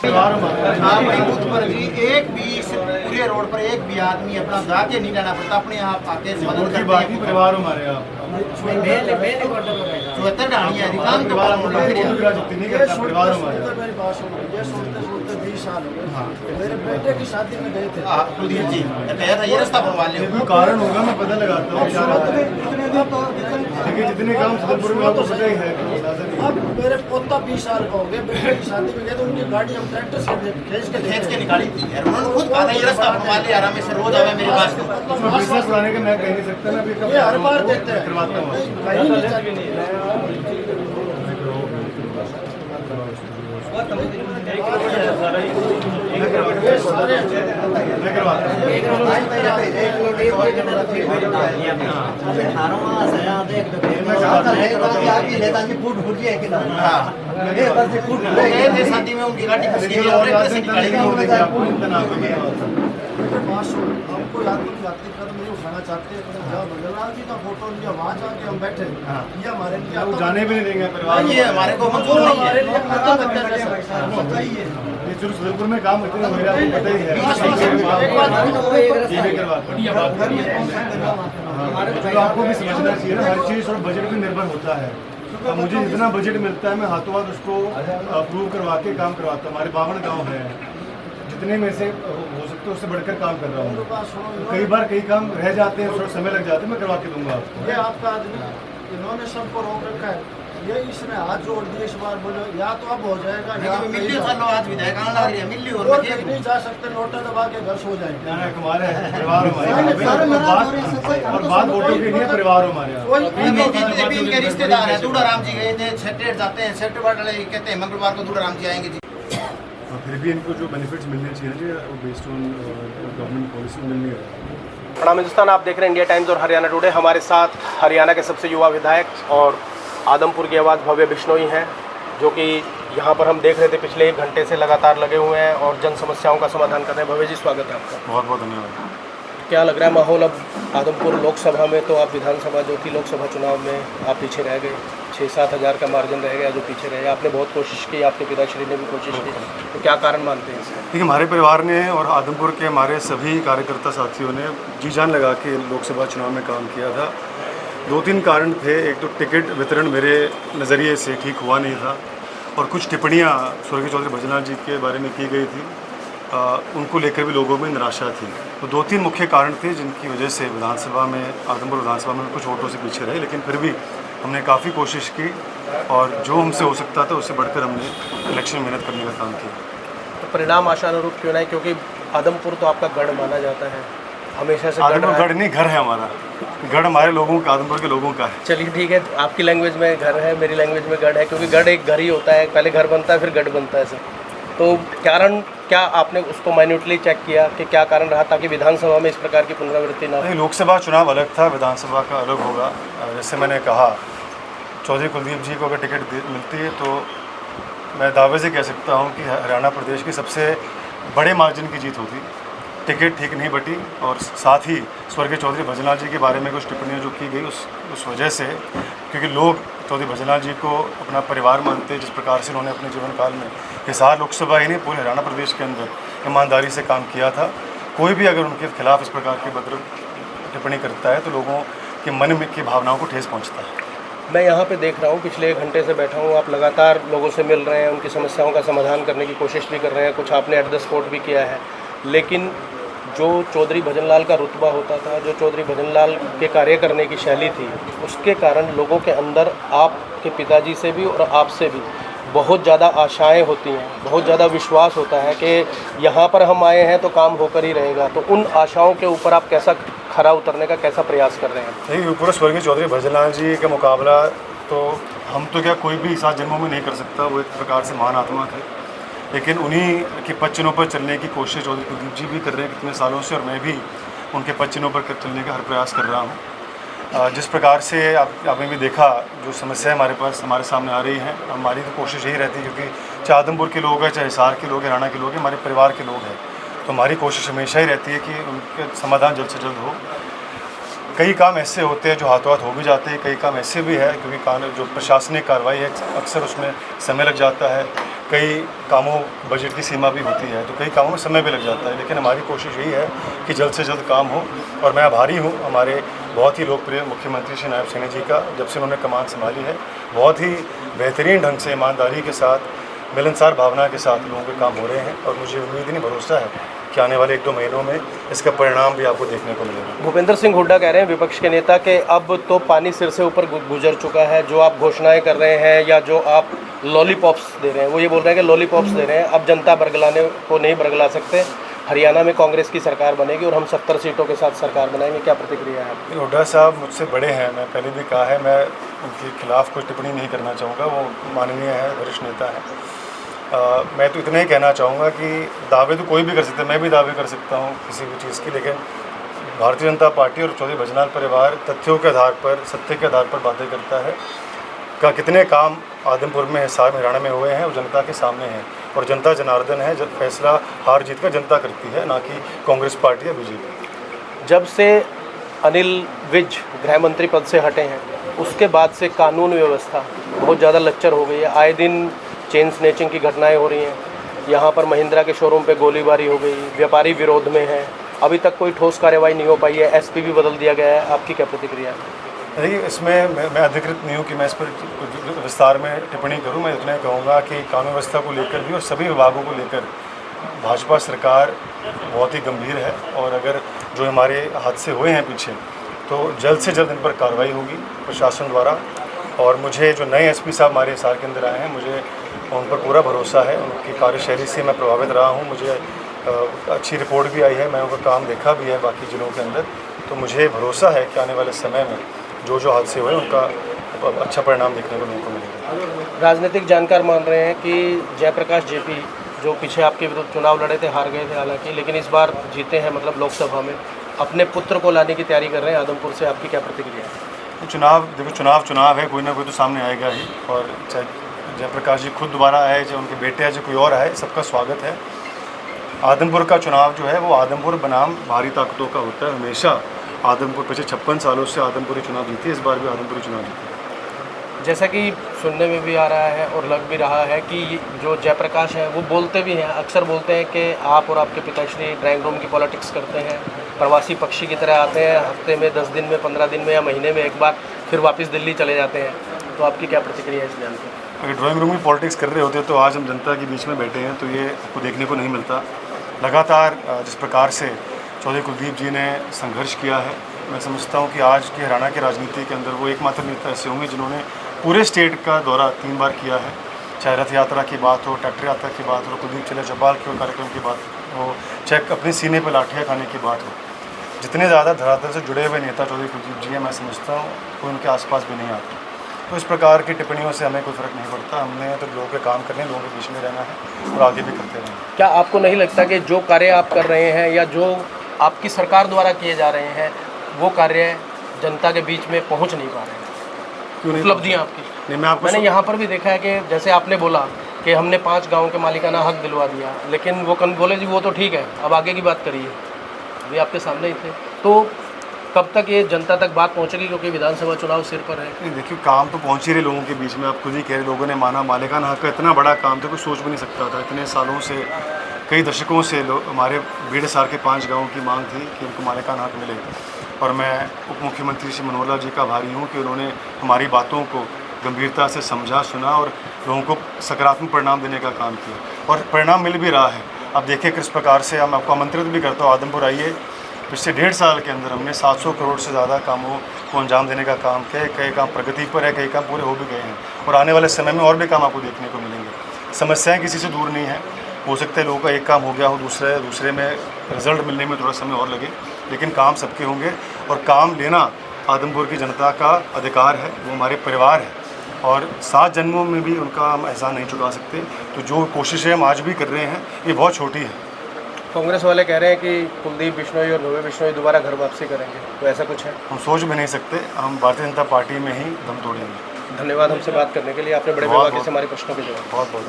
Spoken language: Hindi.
अपनी बूथ पर जी एक भी पूरे रोड पर एक भी आदमी अपना जाके नहीं लेना पड़ता, अपने आप आके मदद करते हैं। परिवार हमारे यहाँ 74 ढाणियाँ अधिकांश तो बड़ा मुल्ला परिवार हमारे मेरी बात सुनो, ये सुनते 20 साल हो गए। मेरे बेटे की शादी में गए थे। कुलदीप जी कह रहा ये रास्ता बनवा ले, कोई कारण होगा मैं पता लगाता हूँ, लेकिन जितने काम छतरपुर में आपको पता ही है। अब मेरे पोता 20 साल का हो गया, बेटे की शादी में गए तो उनकी गाड़ी हम ट्रैक्टर से खींच के निकाली थी यार, उन्होंने खुद कहा था ये रास्ता बनवा ले, आराम से रोज आवे मेरे पास। बिजनेस बनाने का मैं कह नहीं सकता ना, ये हर बार देते हैं, करवाता हूँ। कहीं नहीं चाहिए। शादी में उनकी गाड़ी हमको यात्री कदम नहीं उठाना चाहते, बल्लाल जी का फोटो लिया, वहाँ जाके हम बैठे, ये हमारे लिए वो जाने भी नहीं देंगे परिवार, ये हमारे को मंजूर नहीं है। ये जो छतरपुर में काम होते हैं मेरा आपको पता ही है। चलो आपको भी समझना चाहिए ना, हर चीज़ और बजट पे निर्भर होता है। अब मुझे जितना बजट मिलता है मैं हाथों हाथ उसको अप्रूव करवा के काम करवाता हूँ। हमारे 52 गाँव है, जितने में से हो सकते उससे बढ़कर काम कर रहा हूँ। कई बार कई काम रह जाते हैं, थोड़ा समय लग जाता है, मैं करवा के दूंगा आपको। ये आपका आदमी इन्होंने सबको रोक रखा है, ये इसने हाथ जोड़ दिए इस बार, बोलो या तो अब हो जाएगा या मिल्ली सालों आज विधायक आने लग रही है, मिल्ली और और कहीं नहीं जा सकते, नोटा दबा के घर सो जाएंगे। हमारे परिवार और बात वोटों की नहीं है, परिवार हमारे यहाँ इनके रिश्तेदार है। दूड़ा राम जी गए थे, सेक्रेट जाते हैं, सेक्टर वाले कहते हैं मंगलवार को दूड़ा राम जी आएंगे जी। फिर भी इनको जो बेनिफिट्स मिलने चाहिए वो बेस्ड ऑन गवर्नमेंट पॉलिसी मिल नहीं रहा। प्रणाम हिंदुस्तान, आप देख रहे हैं इंडिया टाइम्स और हरियाणा टुडे। हमारे साथ हरियाणा के सबसे युवा विधायक और आदमपुर की आवाज़ भव्य बिश्नोई हैं, जो कि यहाँ पर हम देख रहे थे पिछले 1 घंटे से लगातार लगे हुए हैं और जन समस्याओं का समाधान कर रहे हैं। भव्य जी, स्वागत है आपका। बहुत बहुत धन्यवाद। क्या लग रहा है माहौल अब आदमपुर लोकसभा में? तो आप विधानसभा जो थी लोकसभा चुनाव में आप पीछे रह गए, 6-7 हज़ार का मार्जिन रह गया जो पीछे रहे। आपने बहुत कोशिश की, आपके पिताश्री ने भी कोशिश की, तो क्या कारण मानते हैं इसका? देखिए, हमारे परिवार ने और आदमपुर के हमारे सभी कार्यकर्ता साथियों ने जी जान लगा के लोकसभा चुनाव में काम किया था। 2-3 कारण थे। एक तो टिकट वितरण मेरे नज़रिए से ठीक हुआ नहीं था, और कुछ टिप्पणियाँ स्वर्गीय चौधरी भजनलाल जी के बारे में की गई थी, उनको लेकर भी लोगों में निराशा थी। तो 2-3 मुख्य कारण थे जिनकी वजह से विधानसभा में, आदमपुर विधानसभा में कुछ वोटों से पीछे रहे, लेकिन फिर भी हमने काफ़ी कोशिश की और जो हमसे हो सकता था उससे बढ़कर हमने इलेक्शन में मेहनत करने का काम किया। तो परिणाम आशानुरूप क्यों नहीं? क्योंकि आदमपुर तो आपका गढ़ माना जाता है, हमेशा से आदमपुर गढ़ नहीं, घर है हमारा। गढ़ हमारे लोगों का, आदमपुर के लोगों का है। चलिए ठीक है, आपकी लैंग्वेज में घर है, मेरी लैंग्वेज में गढ़ है, क्योंकि गढ़ एक घर ही होता है, पहले घर बनता है फिर गढ़ बनता है सर। तो कारण क्या, आपने उसको माइन्यूटली चेक किया कि क्या कारण रहा ताकि विधानसभा में इस प्रकार की पुनरावृत्ति ना हो? नहीं, लोकसभा चुनाव अलग था, विधानसभा का अलग होगा। जैसे मैंने कहा, चौधरी कुलदीप जी को अगर टिकट मिलती है तो मैं दावे से कह सकता हूँ कि हरियाणा प्रदेश की सबसे बड़े मार्जिन की जीत होती। टिकट ठीक नहीं बटी, और साथ ही स्वर्गीय चौधरी भजनलाल जी के बारे में कुछ टिप्पणियाँ जो की गई उस वजह से, क्योंकि लोग चौधरी भजनलाल जी को अपना परिवार मानते, जिस प्रकार से उन्होंने अपने जीवन काल में हिसार लोकसभा ही नहीं पूरे हरियाणा प्रदेश के अंदर ईमानदारी से काम किया था। कोई भी अगर उनके खिलाफ इस प्रकार की बदल टिप्पणी करता है तो लोगों के मन में की भावनाओं को ठेस पहुँचता है। मैं यहाँ पे देख रहा हूँ, पिछले 1 घंटे से बैठा हूँ, आप लगातार लोगों से मिल रहे हैं, उनकी समस्याओं का समाधान करने की कोशिश भी कर रहे हैं, कुछ आपने एट द स्पॉट भी किया है। लेकिन जो चौधरी भजनलाल का रुतबा होता था, जो चौधरी भजनलाल के कार्य करने की शैली थी, उसके कारण लोगों के अंदर आपके पिताजी से भी और आपसे भी बहुत ज़्यादा आशाएं होती हैं, बहुत ज़्यादा विश्वास होता है कि यहाँ पर हम आए हैं तो काम होकर ही रहेगा। तो उन आशाओं के ऊपर आप कैसा खरा उतरने का कैसा प्रयास कर रहे हैं? नहीं, पूरा स्वर्गीय चौधरी भजनलाल जी का मुकाबला तो हम तो क्या कोई भी 7 जन्मों में नहीं कर सकता। वो एक प्रकार से महान आत्मा थे, लेकिन उन्हीं के पच्चनों पर चलने की कोशिश चौधरी कुलदीप जी भी कर रहे हैं कितने सालों से, और मैं भी उनके पच्चनों पर चलने का हर प्रयास कर रहा हूँ। जिस प्रकार से आपने भी देखा, जो समस्याएं हमारे सामने आ रही हैं, हमारी तो कोशिश यही रहती है, क्योंकि चाहे आदमपुर के लोग हैं, चाहे हिसार के लोग हैं, हरियाणा के लोग हैं, हमारे परिवार के लोग हैं, तो हमारी कोशिश हमेशा ही रहती है कि उनके समाधान जल्द से जल्द हो। कई काम ऐसे होते हैं जो हाथों हाथ हो भी जाते हैं, कई काम ऐसे भी है क्योंकि जो प्रशासनिक कार्रवाई है अक्सर उसमें समय लग जाता है। कई कामों बजट की सीमा भी होती है, तो कई कामों में समय भी लग जाता है, लेकिन हमारी कोशिश यही है कि जल्द से जल्द काम हो। और मैं आभारी हूँ हमारे बहुत ही लोकप्रिय मुख्यमंत्री श्री नायब सिंह जी का, जब से उन्होंने कमान संभाली है बहुत ही बेहतरीन ढंग से, ईमानदारी के साथ, मिलनसार भावना के साथ लोगों के काम हो रहे हैं। और मुझे उम्मीद नहीं, भरोसा है कि आने वाले 1-2 महीनों में इसका परिणाम भी आपको देखने को मिलेगा। भूपेंद्र सिंह हुड्डा कह रहे हैं, विपक्ष के नेता, कि अब तो पानी सिर से ऊपर गुजर चुका है। जो आप घोषणाएं कर रहे हैं या जो आप लॉलीपॉप्स दे रहे हैं, वो ये बोल रहे हैं कि लॉलीपॉप्स दे रहे हैं, अब जनता बरगलाने को नहीं बरगला सकते। हरियाणा में कांग्रेस की सरकार बनेगी और हम 70 सीटों के साथ सरकार बनाएंगे। क्या प्रतिक्रिया है आपकी? हुड्डा साहब मुझसे बड़े हैं, मैं पहले भी कहा है, मैं उनके खिलाफ कोई टिप्पणी नहीं करना चाहूँगा, वो माननीय है, वरिष्ठ नेता है। मैं तो इतना ही कहना चाहूँगा कि दावे तो कोई भी कर सकता है, मैं भी दावे कर सकता हूँ किसी भी चीज़ की, लेकिन भारतीय जनता पार्टी और चौधरी भजनलाल परिवार तथ्यों के आधार पर, सत्य के आधार पर बातें करता है। कितने काम आदमपुर में, हिसार में, हरियाणा में हुए हैं, वो जनता के सामने हैं। और जनता जनार्दन है, जब फैसला हार जीत का जनता करती है, ना कि कांग्रेस पार्टी या बीजेपी। जब से अनिल विज गृह मंत्री पद से हटे हैं, उसके बाद से कानून व्यवस्था बहुत ज़्यादा लच्चर हो गई है। आए दिन चेन स्नैचिंग की घटनाएं हो रही हैं। यहाँ पर महिंद्रा के शोरूम पे गोलीबारी हो गई, व्यापारी विरोध में है, अभी तक कोई ठोस कार्रवाई नहीं हो पाई है, एसपी भी बदल दिया गया है। आपकी क्या प्रतिक्रिया है? देखिए, इसमें मैं अधिकृत नहीं हूँ कि मैं इस पर विस्तार में टिप्पणी करूँ। मैं इतना ही कहूँगा कि कानून व्यवस्था को लेकर भी और सभी विभागों को लेकर भाजपा सरकार बहुत ही गंभीर है। और अगर जो हमारे हादसे हुए हैं पीछे, तो जल्द से जल्द इन पर कार्रवाई होगी प्रशासन द्वारा। और मुझे जो नए एसपी साहब हमारे हिसार के अंदर आए हैं, मुझे उन पर पूरा भरोसा है। उनकी कार्यशैली से मैं प्रभावित रहा हूँ, मुझे अच्छी रिपोर्ट भी आई है, मैं उनका काम देखा भी है बाकी जिलों के अंदर। तो मुझे भरोसा है कि आने वाले समय में जो हादसे हुए उनका अच्छा परिणाम देखने को नहीं मिलेगा। राजनीतिक जानकार मान रहे हैं कि जयप्रकाश जेपी, जो पीछे आपके विरुद्ध चुनाव लड़े थे, हार गए थे हालांकि, लेकिन इस बार जीते हैं, मतलब लोकसभा में, अपने पुत्र को लाने की तैयारी कर रहे हैं आदमपुर से। आपकी क्या प्रतिक्रिया है? चुनाव, देखो, चुनाव है, कोई ना कोई तो सामने आएगा ही। और चाहे जयप्रकाश जी खुद दोबारा आए, चाहे उनके बेटे आए, चाहे कोई और आए, सबका स्वागत है। आदमपुर का चुनाव जो है वो आदमपुर बनाम भारी ताकतों का होता है। हमेशा आदमपुर पिछले 56 सालों से आदमपुरी चुनाव जीती है, इस बार भी आदमपुरी चुनाव जीती है। जैसा कि सुनने में भी आ रहा है और लग भी रहा है कि जो जयप्रकाश हैं वो बोलते भी हैं, अक्सर बोलते हैं कि आप और आपके पिताश्री ड्राइंग रूम की पॉलिटिक्स करते हैं, प्रवासी पक्षी की तरह आते हैं, हफ्ते में 10 दिन में, 15 दिन में या महीने में एक बार, फिर वापस दिल्ली चले जाते हैं। तो आपकी क्या प्रतिक्रिया है इस बयान पर? अगर ड्राइंग रूम में पॉलिटिक्स कर रहे होते तो आज हम जनता के बीच में बैठे हैं, तो ये आपको देखने को नहीं मिलता। लगातार जिस प्रकार से चौधरी कुलदीप जी ने संघर्ष किया है, मैं समझता हूँ कि आज के हरियाणा की राजनीति के अंदर वो एकमात्र नेता ऐसे होंगे जिन्होंने पूरे स्टेट का दौरा 3 बार किया है। चाहे रथ यात्रा की बात हो, ट्रैक्टर यात्रा की बात हो, कुलदीप चले चौपाल के कार्यक्रम की बात हो, चाहे अपने सीने पर लाठियाँ खाने की बात हो, जितने ज़्यादा धरातल से जुड़े हुए नेता चौधरी कुलदीप जी हैं, मैं समझता हूँ कोई उनके आसपास भी नहीं आता। तो इस प्रकार की टिप्पणियों से हमें कोई फ़र्क नहीं पड़ता। हमने तो लोगों के काम करने, लोगों के बीच में रहना है और आगे भी करते रहना है। क्या आपको नहीं लगता कि जो कार्य आप कर रहे हैं या जो आपकी सरकार द्वारा किए जा रहे हैं, वो कार्य जनता के बीच में पहुंच नहीं पा रहे हैं? क्यों नहीं? उपलब्धियाँ आपकी? नहीं, मैंने यहाँ पर भी देखा है कि जैसे आपने बोला कि हमने 5 गाँव के मालिकाना हक दिलवा दिया, लेकिन वो बोले जी वो तो ठीक है, अब आगे की बात करिए। अभी आपके सामने ही थे। तो कब तक ये जनता तक बात पहुँचेगी, क्योंकि विधानसभा चुनाव सिर पर है? नहीं, देखिए, काम तो पहुँच ही रहे लोगों के बीच में। आप खुद ही कह रहे, लोगों ने माना मालिकाना हक का इतना बड़ा काम तो कोई सोच भी नहीं सकता था। इतने सालों से, कई दशकों से लोग, हमारे बीड़ हिसार के 5 गाँव की मांग थी कि उनको मालिकाना हक मिले। और मैं उप मुख्यमंत्री श्री मनोहर लाल जी का आभारी हूँ कि उन्होंने हमारी बातों को गंभीरता से समझा, सुना और लोगों को सकारात्मक परिणाम देने का काम किया। और परिणाम मिल भी रहा है। अब देखिए किस प्रकार से, हम आपको आमंत्रित भी करता हूँ, आदमपुर आइए। पिछले 1.5 साल के अंदर हमने 700 करोड़ से ज़्यादा कामों को अंजाम देने का काम किया है। कई काम प्रगति पर है, कई काम पूरे हो भी गए हैं और आने वाले समय में और भी काम आपको देखने को मिलेंगे। समस्याएं किसी से दूर नहीं हैं। हो सकता है लोगों का एक काम हो गया हो, दूसरे में रिजल्ट मिलने में थोड़ा समय और लगे, लेकिन काम सबके होंगे। और काम लेना आदमपुर की जनता का अधिकार है, वो हमारे परिवार है और 7 जन्मों में भी उनका हम एहसान नहीं चुका सकते। तो जो कोशिशें हम आज भी कर रहे हैं, ये बहुत छोटी है। कांग्रेस वाले कह रहे हैं कि कुलदीप बिश्नोई और नोवे बिश्नोई दोबारा घर वापसी करेंगे, तो ऐसा कुछ है? हम सोच भी नहीं सकते। हम भारतीय जनता पार्टी में ही दम तोड़ेंगे। धन्यवाद हमसे बात करने के लिए। आपने बड़े बेबाकी से हमारे प्रश्नों के जवाब। बहुत बहुत